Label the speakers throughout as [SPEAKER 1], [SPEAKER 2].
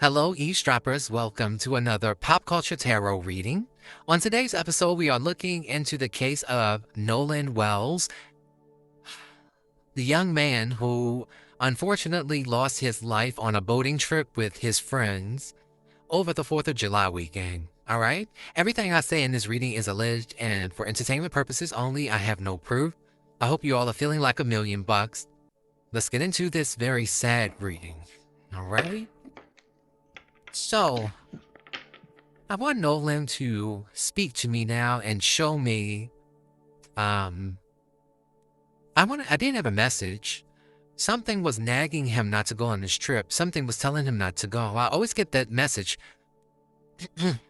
[SPEAKER 1] Hello, eavesdroppers. Welcome to another pop culture tarot reading. On today's episode, we are looking into the case of Nolan Wells, the young man who unfortunately lost his life on a boating trip with his friends over the 4th of July weekend. All right? Everything I say in this reading is alleged and for entertainment purposes only. I have no proof. I hope you all are feeling like $1,000,000. Let's get into this very sad reading. All right? So, I want Nolan to speak to me now and show me. I didn't have a message. Something was nagging him not to go on this trip. Something was telling him not to go. I always get that message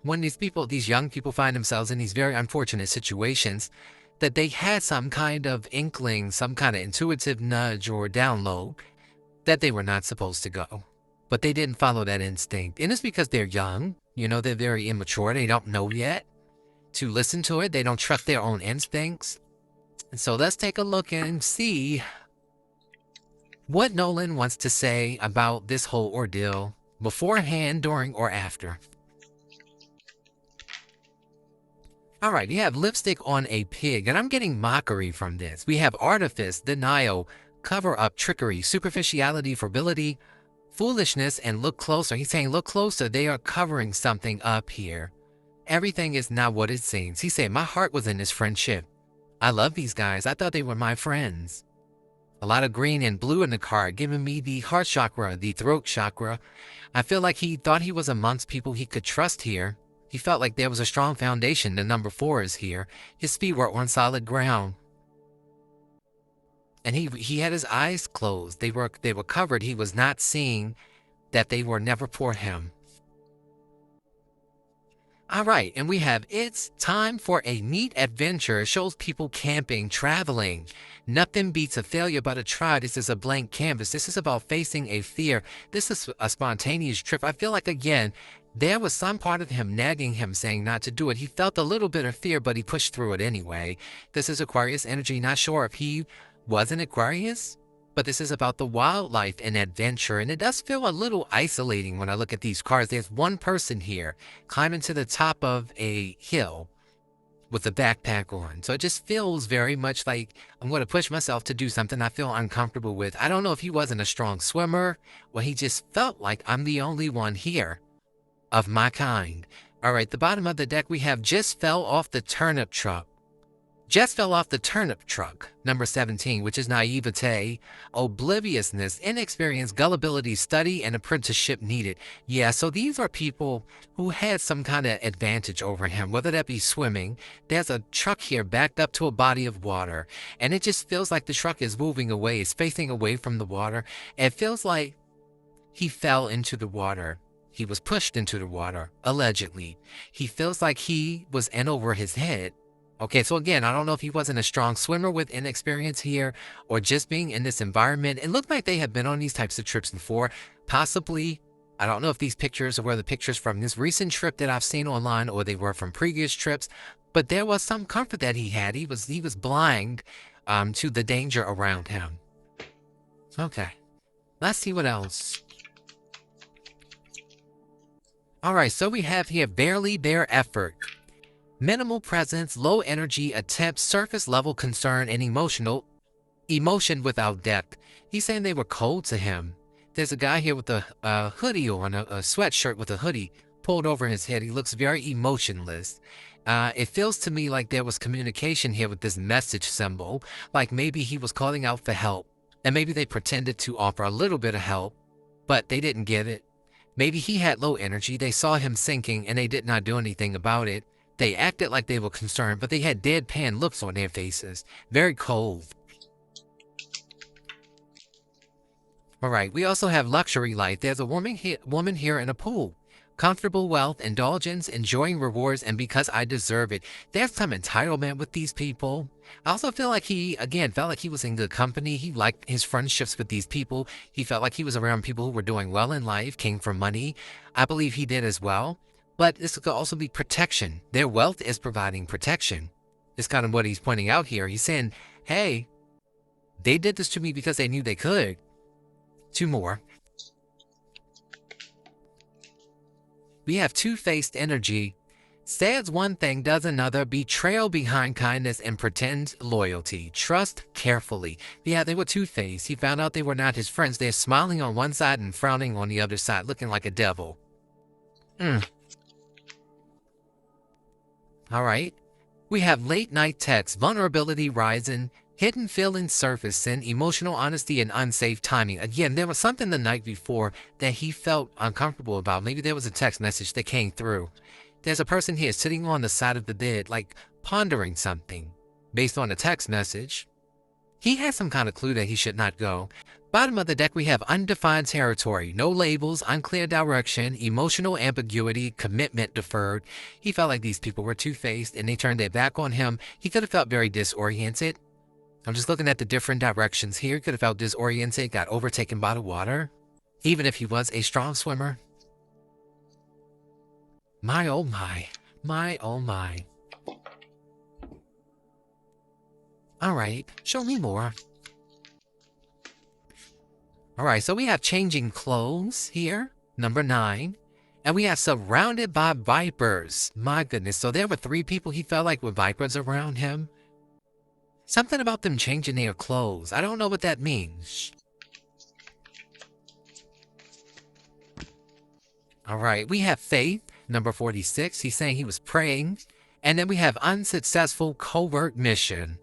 [SPEAKER 1] when these young people find themselves in these very unfortunate situations, that they had some kind of inkling, some kind of intuitive nudge or download that they were not supposed to go. But they didn't follow that instinct. And it's because they're young. They're very immature. They don't know yet to listen to it. They don't trust their own instincts. And so let's take a look and see what Nolan wants to say about this whole ordeal beforehand, during, or after. All right, we have lipstick on a pig, and I'm getting mockery from this. We have artifice, denial, cover-up, trickery, superficiality, frivolity, foolishness, and look closer. He's saying, look closer. They are covering something up here. Everything is not what it seems. He said, my heart was in this friendship. I love these guys. I thought they were my friends. A lot of green and blue in the card, giving me the heart chakra, the throat chakra. I feel like he thought he was amongst people he could trust here. He felt like there was a strong foundation. The number 4 is here. His feet were on solid ground. And he had his eyes closed. They were covered. He was not seeing that they were never for him. All right, and we have it's time for a neat adventure. It shows people camping, traveling. Nothing beats a failure but a try. This is a blank canvas. This is about facing a fear. This is a spontaneous trip. I feel like, again, there was some part of him nagging him, saying not to do it. He felt a little bit of fear, but he pushed through it anyway. This is Aquarius energy. Not sure if he was an Aquarius, but this is about the wildlife and adventure, and it does feel a little isolating when I look at these cards. There's one person here climbing to the top of a hill with a backpack on. So it just feels very much like I'm going to push myself to do something I feel uncomfortable with. I don't know if he wasn't a strong swimmer or he just felt like I'm the only one here of my kind. All right, the bottom of the deck, we have just fell off the turnip truck. Just fell off the turnip truck, number 17, which is naivete, obliviousness, inexperience, gullibility, study, and apprenticeship needed. Yeah, so these are people who had some kind of advantage over him, whether that be swimming. There's a truck here backed up to a body of water, and it just feels like the truck is moving away. It's facing away from the water. It feels like he fell into the water. He was pushed into the water, allegedly. He feels like he was in over his head. Okay, so again, I don't know if he wasn't a strong swimmer with inexperience here or just being in this environment. It looked like they had been on these types of trips before. Possibly, I don't know if these pictures were the pictures from this recent trip that I've seen online or they were from previous trips, but there was some comfort that he had. He was blind to the danger around him. Okay, let's see what else. All right, so we have here barely bare effort. Minimal presence, low energy, attempt, surface level concern, and emotion without depth. He's saying they were cold to him. There's a guy here with a hoodie on, a sweatshirt with a hoodie pulled over his head. He looks very emotionless. It feels to me like there was communication here with this message symbol, like maybe he was calling out for help, and maybe they pretended to offer a little bit of help, but they didn't get it. Maybe he had low energy. They saw him sinking, and they did not do anything about it. They acted like they were concerned, but they had deadpan looks on their faces. Very cold. All right, we also have luxury life. There's a woman here in a pool. Comfortable wealth, indulgence, enjoying rewards, and because I deserve it. There's some entitlement with these people. I also feel like he, again, felt like he was in good company. He liked his friendships with these people. He felt like he was around people who were doing well in life, came from money. I believe he did as well. But this could also be protection. Their wealth is providing protection. It's kind of what he's pointing out here. He's saying, hey, they did this to me because they knew they could. Two more. We have two-faced energy. Says one thing, does another, betrayal behind kindness and pretends loyalty. Trust carefully. Yeah, they were two-faced. He found out they were not his friends. They're smiling on one side and frowning on the other side, looking like a devil. All right. We have late night texts, vulnerability rising, hidden feelings surfacing, emotional honesty, and unsafe timing. Again, there was something the night before that he felt uncomfortable about. Maybe there was a text message that came through. There's a person here sitting on the side of the bed, like pondering something based on a text message. He has some kind of clue that he should not go. Bottom of the deck, we have undefined territory, no labels, unclear direction, emotional ambiguity, commitment deferred. He felt like these people were two-faced and they turned their back on him. He could have felt very disoriented. I'm just looking at the different directions here. He could have felt disoriented, got overtaken by the water, even if he was a strong swimmer. My oh my. My oh my. All right, show me more. All right, so we have changing clothes here, number 9. And we have surrounded by vipers. My goodness, so there were 3 people he felt like with vipers around him. Something about them changing their clothes. I don't know what that means. All right, we have faith, number 46. He's saying he was praying. And then we have unsuccessful covert mission.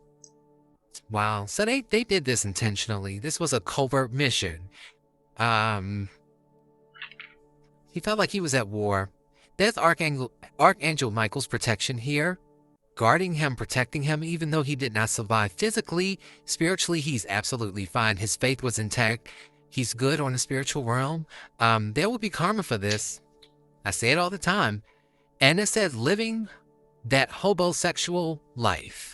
[SPEAKER 1] Wow, so they did this intentionally. This was a covert mission. He felt like he was at war. There's Archangel Michael's protection here, guarding him, protecting him, even though he did not survive physically. Spiritually, he's absolutely fine. His faith was intact. He's good on the spiritual realm. There will be karma for this. I say it all the time. And it says living that homosexual life.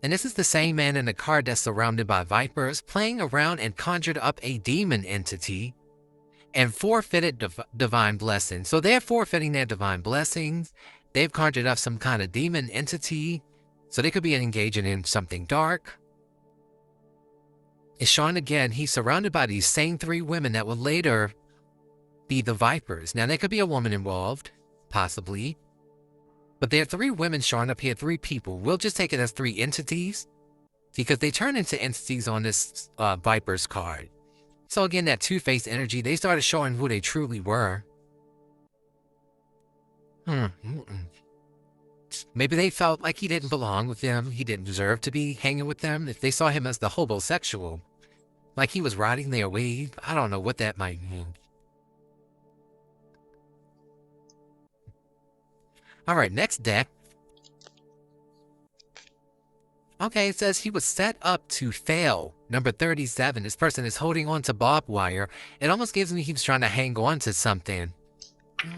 [SPEAKER 1] And this is the same man in the card that's surrounded by vipers, playing around and conjured up a demon entity and forfeited divine blessings. So they're forfeiting their divine blessings. They've conjured up some kind of demon entity. So they could be engaging in something dark. It's shown again, he's surrounded by these same 3 women that will later be the vipers. Now, there could be a woman involved, possibly. But there are 3 women showing up here, 3 people. We'll just take it as 3 entities because they turn into entities on this Viper's card. So again, that two-faced energy, they started showing who they truly were. Maybe they felt like he didn't belong with them. He didn't deserve to be hanging with them. If they saw him as the homosexual, like he was riding their wave, I don't know what that might mean. All right, next deck. Okay, it says he was set up to fail. Number 37. This person is holding on to barbed wire. It almost gives me he was trying to hang on to something.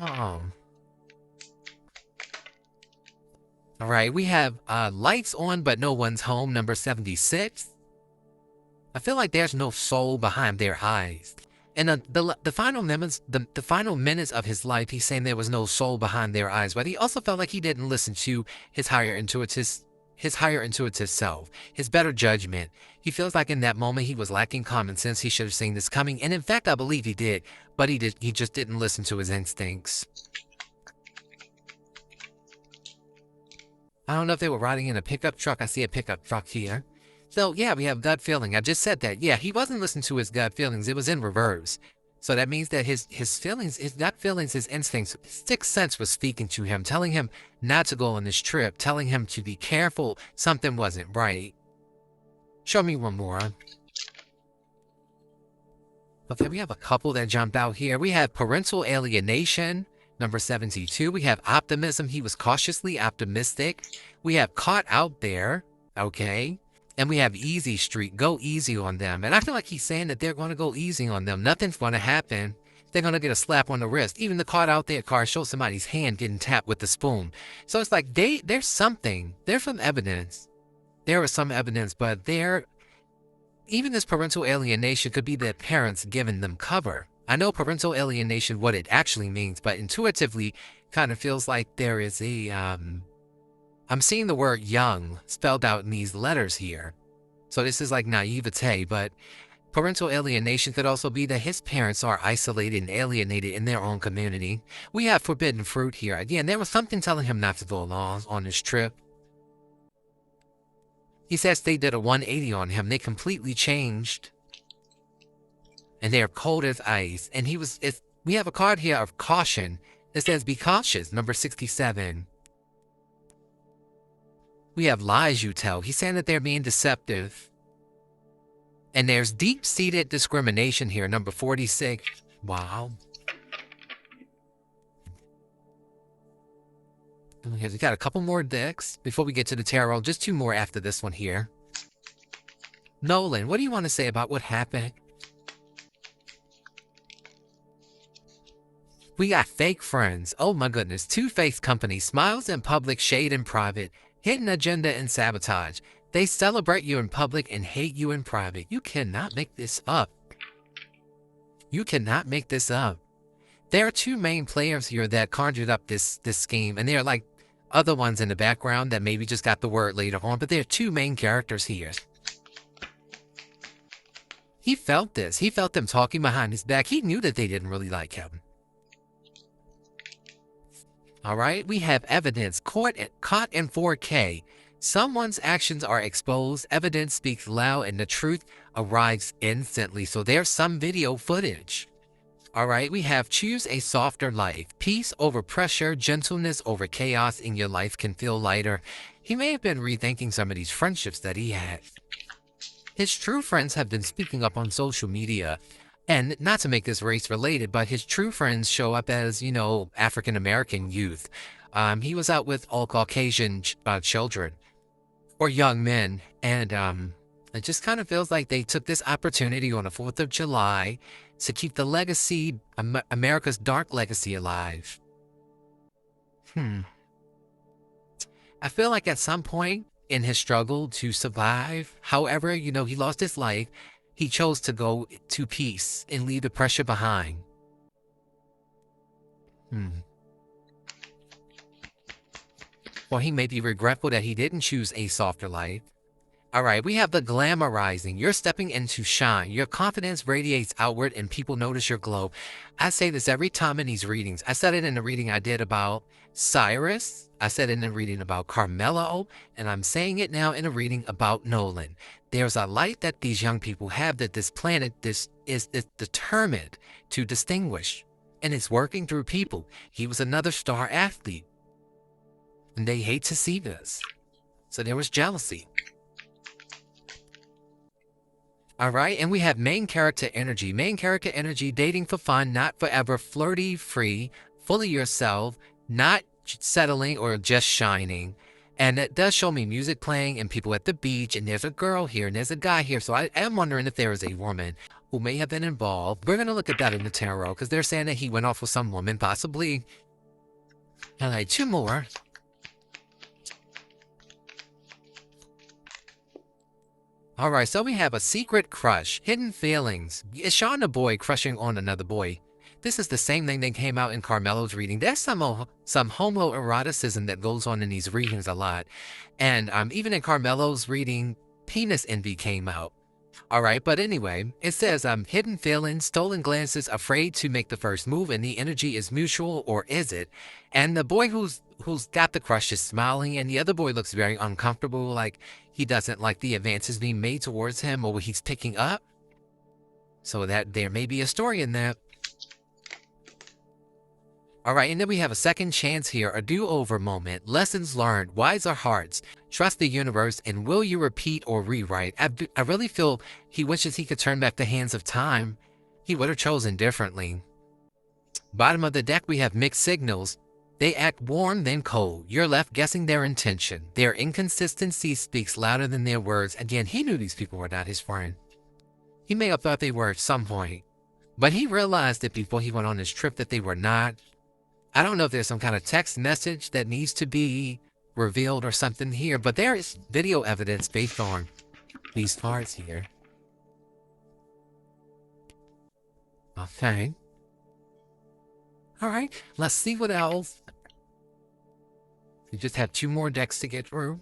[SPEAKER 1] Oh. All right, we have lights on, but no one's home. Number 76. I feel like there's no soul behind their eyes. And the final minutes of his life, he's saying there was no soul behind their eyes. But he also felt like he didn't listen to his higher intuitive self, his better judgment. He feels like in that moment he was lacking common sense. He should have seen this coming. And in fact, I believe he did. But he just didn't listen to his instincts. I don't know if they were riding in a pickup truck. I see a pickup truck here. So, yeah, we have gut feeling. I just said that. Yeah, he wasn't listening to his gut feelings. It was in reverse. So that means that his feelings, his gut feelings, his instincts, his sixth sense was speaking to him, telling him not to go on this trip, telling him to be careful. Something wasn't right. Show me one more. Okay, we have a couple that jumped out here. We have parental alienation, number 72. We have optimism. He was cautiously optimistic. We have caught out there. Okay. And we have easy street. Go easy on them. And I feel like he's saying that they're going to go easy on them. Nothing's going to happen. They're going to get a slap on the wrist. Even the caught out there card shows somebody's hand getting tapped with the spoon. So it's like there's something. There's some evidence. There is some evidence, but even this parental alienation could be their parents giving them cover. I know parental alienation, what it actually means, but intuitively kind of feels like there is a, I'm seeing the word young spelled out in these letters here. So this is like naivete, but Parental alienation could also be that his parents are isolated and alienated in their own community. We have forbidden fruit here. Again, there was something telling him not to go along on this trip. He says they did a 180 on him. They completely changed. And they're cold as ice. And we have a card here of caution. It says, be cautious, number 67. We have lies you tell. He's saying that they're being deceptive. And there's deep-seated discrimination here, number 46. Wow. We got a couple more decks before we get to the tarot. Just 2 more after this one here. Nolan, what do you want to say about what happened? We got fake friends. Oh my goodness. Two-faced company. Smiles in public, shade in private. Hidden agenda and sabotage. They celebrate you in public and hate you in private. You cannot make this up. You cannot make this up. There are 2 main players here that conjured up this scheme, and there are like other ones in the background that maybe just got the word later on, but there are 2 main characters here. He felt this. He felt them talking behind his back. He knew that they didn't really like him. All right, we have evidence caught in 4K. Someone's actions are exposed, evidence speaks loud, and the truth arrives instantly. So there's some video footage. All right, we have choose a softer life. Peace over pressure, gentleness over chaos in your life can feel lighter. He may have been rethinking some of these friendships that he had. His true friends have been speaking up on social media. And not to make this race related, but his true friends show up as, you know, African-American youth. He was out with all Caucasian children or young men. And it just kind of feels like they took this opportunity on the 4th of July to keep the legacy, America's dark legacy alive. I feel like at some point in his struggle to survive, however, you know, he lost his life. He chose to go to peace and leave the pressure behind. Well, he may be regretful that he didn't choose a softer life. All right, we have the glamorizing. You're stepping into shine. Your confidence radiates outward and people notice your glow. I say this every time in these readings. I said it in the reading I did about Cyrus. I said it in the reading about Carmelo. And I'm saying it now in a reading about Nolan. There's a light that these young people have that this planet is determined to distinguish. And it's working through people. He was another star athlete. And they hate to see this. So there was jealousy. All right, and we have main character energy. Main character energy, dating for fun, not forever, flirty, free, fully yourself, not settling or just shining. And it does show me music playing and people at the beach, and there's a girl here and there's a guy here. So I am wondering if there is a woman who may have been involved. We're going to look at that in the tarot because they're saying that he went off with some woman, possibly. All right, 2 more. All right, so we have a secret crush, hidden feelings. Is Sean a boy crushing on another boy? This is the same thing that came out in Carmelo's reading. There's some homoeroticism that goes on in these readings a lot. And even in Carmelo's reading, penis envy came out. All right, but anyway, it says hidden feelings, stolen glances, afraid to make the first move, and the energy is mutual, or is it? And the boy who's got the crush is smiling, and the other boy looks very uncomfortable, like he doesn't like the advances being made towards him or what he's picking up. So that there may be a story in that. All right, and then we have a second chance here, a do-over moment, lessons learned, wiser hearts, trust the universe, and will you repeat or rewrite? I really feel he wishes he could turn back the hands of time. He would have chosen differently. Bottom of the deck, we have mixed signals. They act warm, then cold. You're left guessing their intention. Their inconsistency speaks louder than their words. Again, he knew these people were not his friend. He may have thought they were at some point, but he realized that before he went on his trip that they were not. I don't know if there's some kind of text message that needs to be revealed or something here, but there is video evidence based on these cards here. Okay. All right, let's see what else. We just have 2 more decks to get through.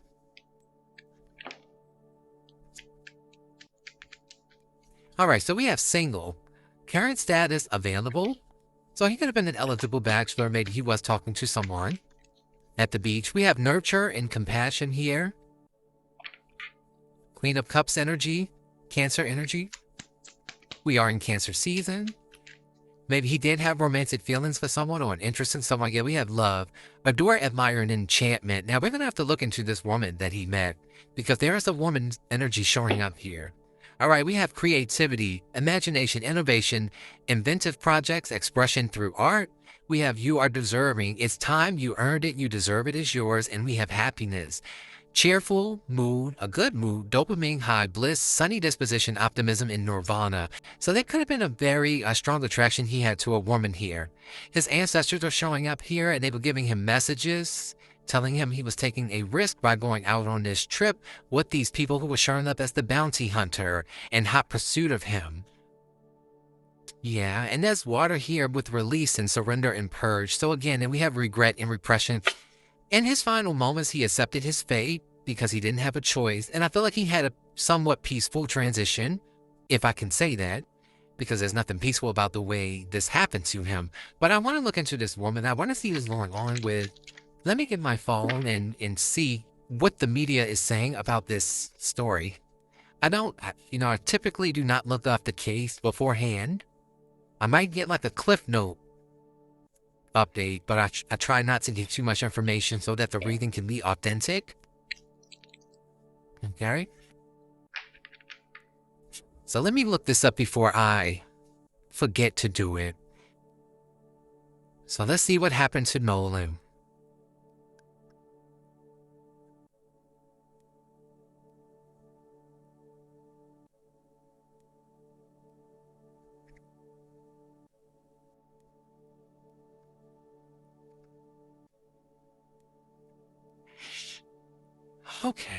[SPEAKER 1] All right, so we have single. Current status available. So he could have been an eligible bachelor. Maybe he was talking to someone at the beach. We have nurture and compassion here. Queen of Cups energy. Cancer energy. We are in Cancer season. Maybe he did have romantic feelings for someone or an interest in someone. Yeah, we have love, adore, admire, and enchantment. Now, we're going to have to look into this woman that he met because there is a woman's energy showing up here. All right, we have creativity, imagination, innovation, inventive projects, expression through art. We have you are deserving. It's time, you earned it, you deserve it, is yours. And we have happiness. Cheerful mood, a good mood, dopamine high, bliss, sunny disposition, optimism, and nirvana. So there could have been a very strong attraction he had to a woman here. His ancestors are showing up here and they were giving him messages, telling him he was taking a risk by going out on this trip with these people who were showing up as the bounty hunter in hot pursuit of him. Yeah, and there's water here with release and surrender and purge. So again, and we have regret and repression. In his final moments, he accepted his fate because he didn't have a choice. And I feel like he had a somewhat peaceful transition, if I can say that, because there's nothing peaceful about the way this happened to him. But I want to look into this woman. I want to see what's going on with... Let me get my phone and see what the media is saying about this story. I typically do not look up the case beforehand. I might get like a cliff note update, but I try not to give too much information so that the reading can be authentic. Okay. So let me look this up before I forget to do it. So let's see what happened to Nolan. Okay.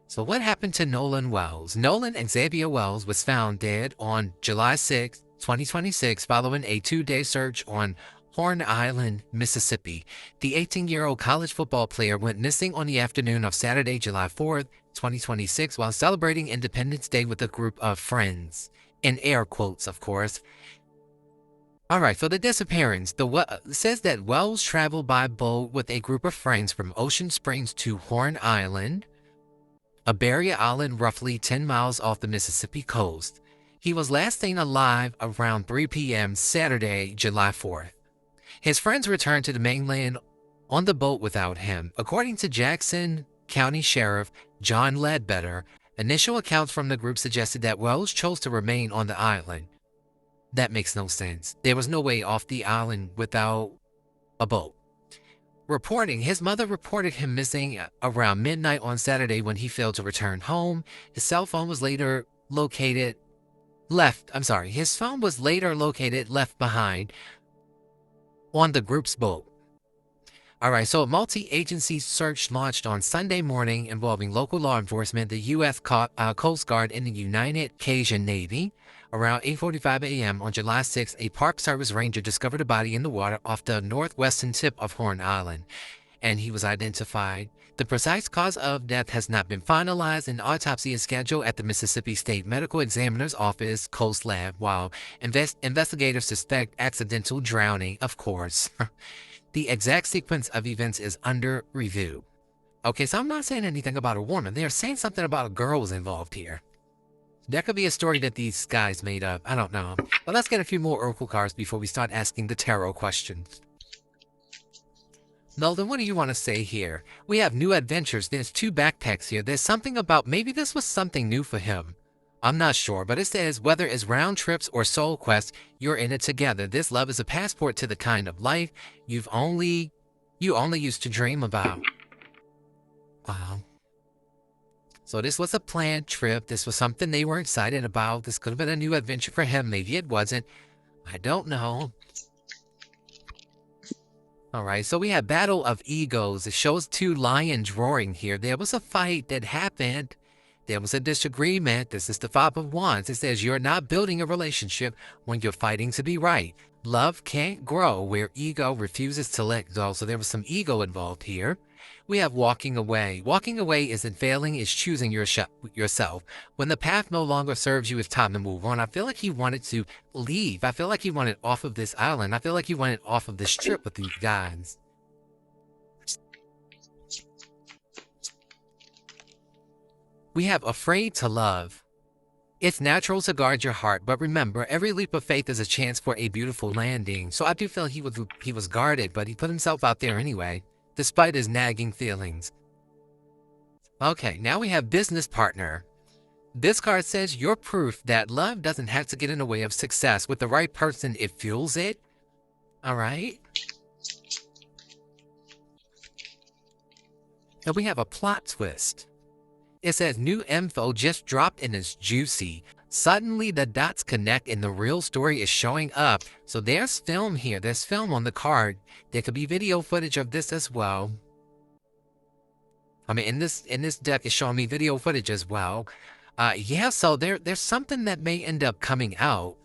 [SPEAKER 1] So what happened to Nolan Wells? Nolan Xavier Wells was found dead on July 6, 2026, following a 2-day search on Horn Island, Mississippi. The 18-year-old college football player went missing on the afternoon of Saturday, July 4th, 2026, while celebrating Independence Day with a group of friends. In air quotes, of course. All right, so the disappearance. Says that Wells traveled by boat with a group of friends from Ocean Springs to Horn Island, a barrier island roughly 10 miles off the Mississippi coast. He was last seen alive around 3 p.m. Saturday, July 4th. His friends returned to the mainland on the boat without him. According to Jackson County Sheriff John Ledbetter, initial accounts from the group suggested that Wells chose to remain on the island. That makes no sense. There was no way off the island without a boat. His mother reported him missing around midnight on Saturday when he failed to return home. His phone was later located left behind on the group's boat. All right, so a multi-agency search launched on Sunday morning involving local law enforcement, the U.S. Coast Guard, and the United Cajun Navy. Around 8:45 a.m. on July 6, a Park Service ranger discovered a body in the water off the northwestern tip of Horn Island, and he was identified. The precise cause of death has not been finalized. An autopsy is scheduled at the Mississippi State Medical Examiner's Office Coast Lab, while investigators suspect accidental drowning, of course. The exact sequence of events is under review. Okay, so I'm not saying anything about a woman. They're saying something about a girl was involved here. That could be a story that these guys made up. I don't know. But let's get a few more oracle cards before we start asking the tarot questions. Nolan, what do you want to say here? We have new adventures. There's 2 backpacks here. There's something about maybe this was something new for him. I'm not sure, but it says whether it's round trips or soul quests, you're in it together. This love is a passport to the kind of life you only used to dream about. Wow. So this was a planned trip. This was something they were excited about. This could have been a new adventure for him. Maybe it wasn't. I don't know. All right, so we have Battle of Egos. It shows 2 lions roaring here. There was a fight that happened. There was a disagreement. This is the 5 of Wands. It says you're not building a relationship when you're fighting to be right. Love can't grow where ego refuses to let go. So there was some ego involved here. We have walking away. Walking away isn't failing, it's choosing yourself. When the path no longer serves you, it's time to move on. I feel like he wanted to leave. I feel like he wanted off of this island. I feel like he wanted off of this trip with these guys. We have afraid to love. It's natural to guard your heart, but remember, every leap of faith is a chance for a beautiful landing. So I do feel he was guarded, but he put himself out there anyway, despite his nagging feelings. Okay, now we have business partner. This card says you're proof that love doesn't have to get in the way of success. With the right person, it fuels it. All right. And we have a plot twist. It says new info just dropped and it's juicy. Suddenly the dots connect and the real story is showing up. So there's film here. There's film on the card. There could be video footage of this as well. I mean, in this deck, it's showing me video footage as well. Yeah, so there's something that may end up coming out.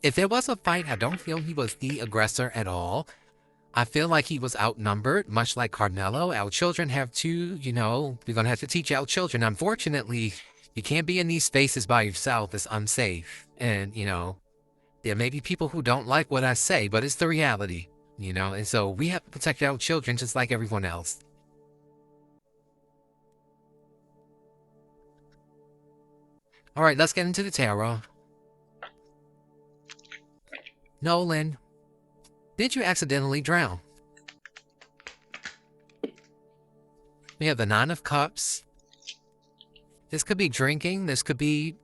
[SPEAKER 1] If there was a fight, I don't feel he was the aggressor at all. I feel like he was outnumbered, much like Carmelo. Our children have to, we're going to have to teach our children. Unfortunately, you can't be in these spaces by yourself. It's unsafe. And, there may be people who don't like what I say, but it's the reality, and so we have to protect our children just like everyone else. All right, let's get into the tarot. Nolan, did you accidentally drown? We have the Nine of Cups. This could be drinking. This could be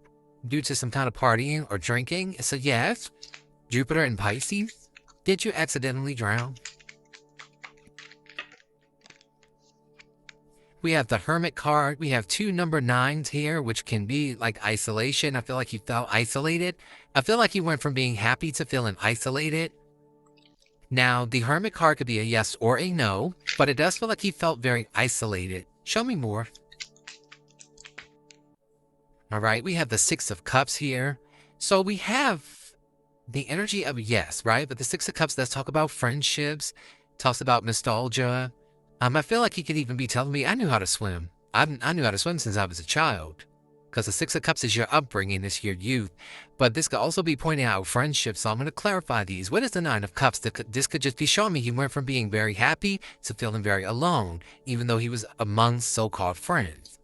[SPEAKER 1] due to some kind of partying or drinking. So yes, Jupiter and Pisces. Did you accidentally drown? We have the Hermit card. We have two number 9s here, which can be like isolation. I feel like he felt isolated. I feel like he went from being happy to feeling isolated. Now, the Hermit card could be a yes or a no, but it does feel like he felt very isolated. Show me more. All right, we have the Six of Cups here. So we have the energy of yes, right? But the Six of Cups, let's talk about friendships, talks about nostalgia. I feel like he could even be telling me, I knew how to swim. I knew how to swim since I was a child. Because the Six of Cups is your upbringing, it's your youth. But this could also be pointing out friendships, so I'm going to clarify these. What is the Nine of Cups? This could just be showing me he went from being very happy to feeling very alone, even though he was among so-called friends.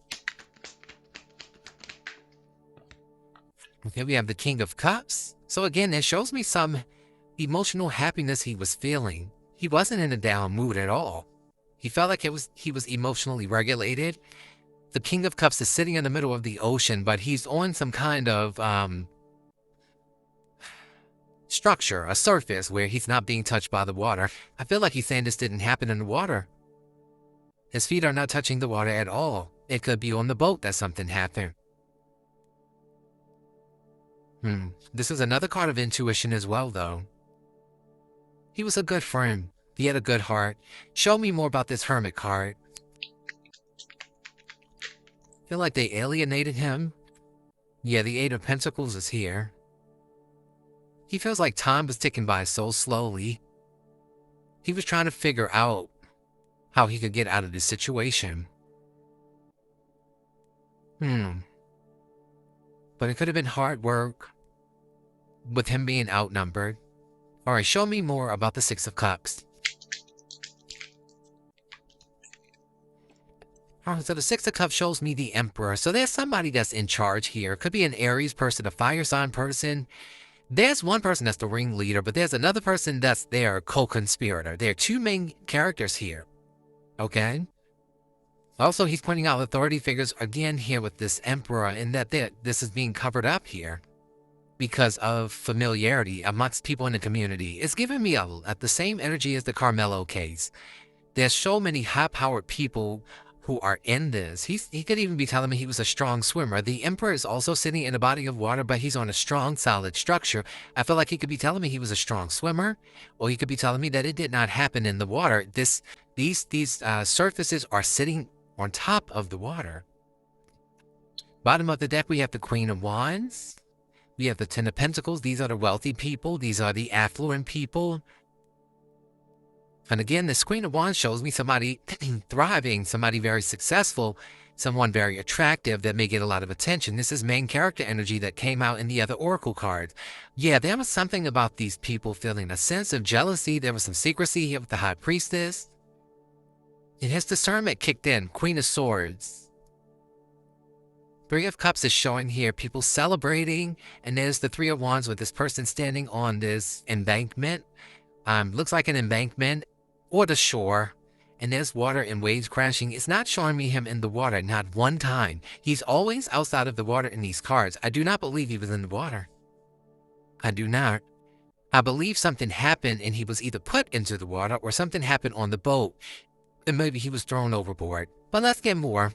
[SPEAKER 1] Okay, we have the King of Cups. So again, it shows me some emotional happiness he was feeling. He wasn't in a down mood at all. He felt like he was emotionally regulated. The King of Cups is sitting in the middle of the ocean, but he's on some kind of structure, a surface where he's not being touched by the water. I feel like he's saying this didn't happen in the water. His feet are not touching the water at all. It could be on the boat that something happened. This is another card of intuition as well, though. He was a good friend. He had a good heart. Show me more about this Hermit card. I feel like they alienated him. Yeah, the Eight of Pentacles is here. He feels like time was ticking by so slowly. He was trying to figure out how he could get out of this situation. But it could have been hard work with him being outnumbered. All right, show me more about the Six of Cups. All right, so the Six of Cups shows me the Emperor. So there's somebody that's in charge here. Could be an Aries person, a fire sign person. There's one person that's the ringleader, but there's another person that's their co-conspirator. There are two main characters here. Okay? Also, he's pointing out authority figures again here with this Emperor, and that this is being covered up here because of familiarity amongst people in the community. It's giving me the same energy as the Carmelo case. There's so many high-powered people who are in this. He could even be telling me he was a strong swimmer. The Emperor is also sitting in a body of water, but he's on a strong, solid structure. I feel like he could be telling me he was a strong swimmer, or he could be telling me that it did not happen in the water. These surfaces are sitting on top of the water. Bottom of the deck, we have the Queen of Wands. We have the Ten of Pentacles. These are the wealthy people. These are the affluent people. And again, this Queen of Wands shows me somebody thriving, somebody very successful, someone very attractive that may get a lot of attention. This is main character energy that came out in the other Oracle cards. Yeah, there was something about these people feeling a sense of jealousy. There was some secrecy here with the High Priestess. And his discernment kicked in. Queen of Swords. Three of Cups is showing here people celebrating. And there's the Three of Wands with this person standing on this embankment. Looks like an embankment or the shore. And there's water and waves crashing. It's not showing me him in the water, not one time. He's always outside of the water in these cards. I do not believe he was in the water. I do not. I believe something happened and he was either put into the water or something happened on the boat. And maybe he was thrown overboard. But let's get more.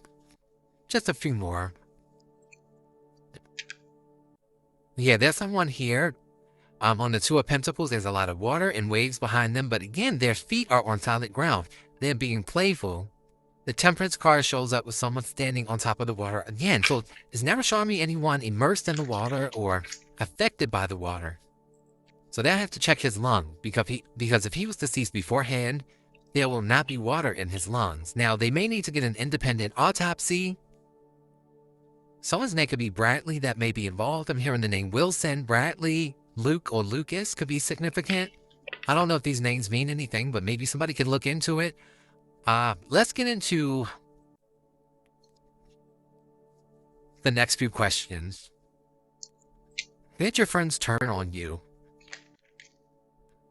[SPEAKER 1] Just a few more. Yeah, there's someone here. On the Two of Pentacles, there's a lot of water and waves behind them. But again, their feet are on solid ground. They're being playful. The Temperance card shows up with someone standing on top of the water again. So it's never showing me anyone immersed in the water or affected by the water. So they have to check his lung because if he was deceased beforehand, there will not be water in his lungs. Now, they may need to get an independent autopsy. Someone's name could be Bradley that may be involved. I'm hearing the name Wilson, Bradley, Luke, or Lucas could be significant. I don't know if these names mean anything, but maybe somebody could look into it. Let's get into the next few questions. Did your friends turn on you?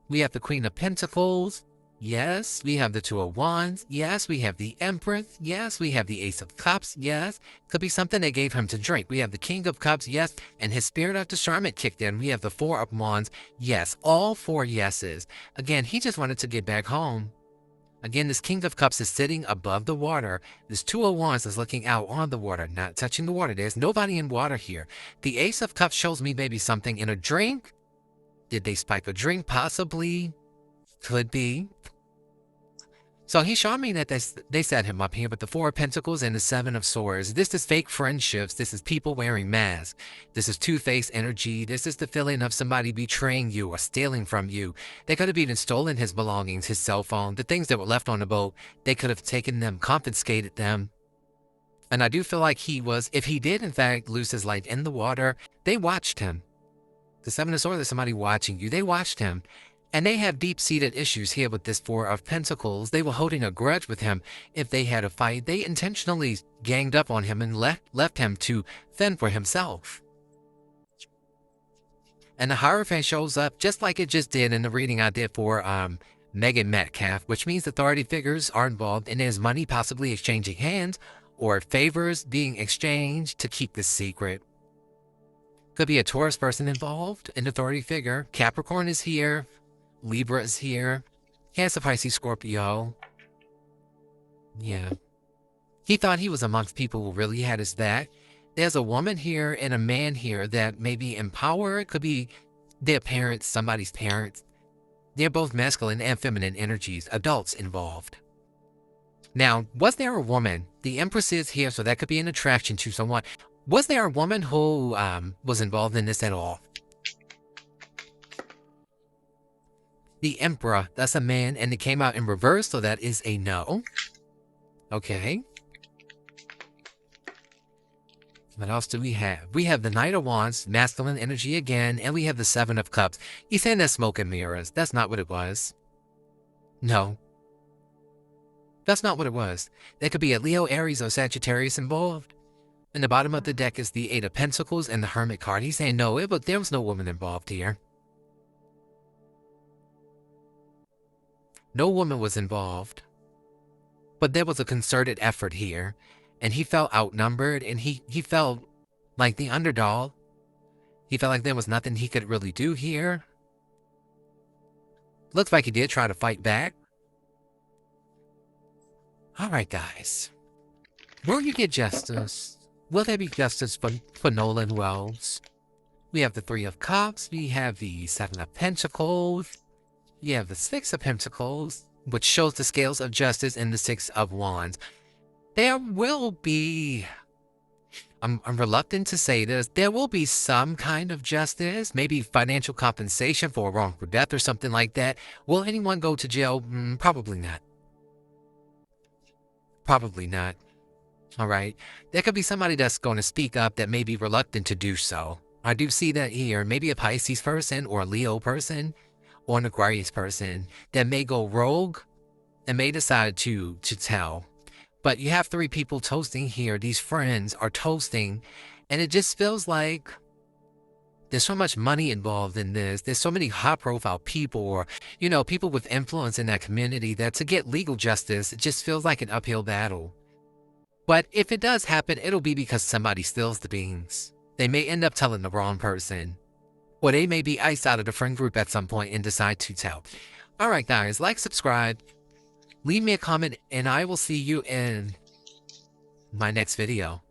[SPEAKER 1] We have the Queen of Pentacles. Yes. We have the Two of Wands. Yes. We have the Empress. Yes. We have the Ace of Cups. Yes. Could be something they gave him to drink. We have the King of Cups. Yes. And his spirit of discernment kicked in. We have the Four of Wands. Yes. All four yeses. Again, he just wanted to get back home. Again, this King of Cups is sitting above the water. This Two of Wands is looking out on the water, not touching the water. There's nobody in water here. The Ace of Cups shows me maybe something in a drink. Did they spike a drink? Possibly. Could be. So he's showing me that they set him up here, but the Four of Pentacles and the Seven of Swords. This is fake friendships. This is people wearing masks. This is two-faced energy. This is the feeling of somebody betraying you or stealing from you. They could have even stolen his belongings, his cell phone, the things that were left on the boat. They could have taken them, confiscated them. And I do feel like if he did in fact lose his life in the water, they watched him. The Seven of Swords is somebody watching you. They watched him. And they have deep-seated issues here with this Four of Pentacles. They were holding a grudge with him if they had a fight. They intentionally ganged up on him and left him to fend for himself. And the Hierophant shows up just like it just did in the reading I did for Megan Metcalf, which means authority figures are involved and there's money possibly exchanging hands or favors being exchanged to keep this secret. Could be a Taurus person involved, an authority figure. Capricorn is here. Libra is here. Cancer, Pisces, Scorpio. Yeah. He thought he was amongst people who really had his back. There's a woman here and a man here that may be empowered. Could be their parents, somebody's parents. They're both masculine and feminine energies, adults involved. Now, was there a woman? The Empress is here, so that could be an attraction to someone. Was there a woman who was involved in this at all? The Emperor, that's a man, and it came out in reverse, so that is a no. Okay. What else do we have? We have the Knight of Wands, masculine energy again, and we have the Seven of Cups. He's saying that's smoke and mirrors. That's not what it was. No. That's not what it was. There could be a Leo, Aries, or Sagittarius involved. In the bottom of the deck is the Eight of Pentacles and the Hermit card. He's saying no, but there was no woman involved here. No woman was involved. But there was a concerted effort here. And he felt outnumbered, and he felt like the underdog. He felt like there was nothing he could really do here. Looks like he did try to fight back. Alright, guys. Will you get justice? Will there be justice for Nolan Wells? We have the Three of Cups. We have the Seven of Pentacles. We have the Six of Pentacles, which shows the scales of justice, and the Six of Wands. There will be I'm reluctant to say this. There will be some kind of justice, maybe financial compensation for a wrongful death or something like that. Will anyone go to jail? Probably not. Probably not. All right. There could be somebody that's going to speak up that may be reluctant to do so. I do see that here. Maybe a Pisces person or a Leo person or an Aquarius person that may go rogue and may decide to tell. But you have three people toasting here. These friends are toasting, and it just feels like there's so much money involved in this. There's so many high profile people or, people with influence in that community that to get legal justice, it just feels like an uphill battle. But if it does happen, it'll be because somebody steals the beans. They may end up telling the wrong person, or they may be iced out of the friend group at some point and decide to tell. All right, guys, like, subscribe, leave me a comment, and I will see you in my next video.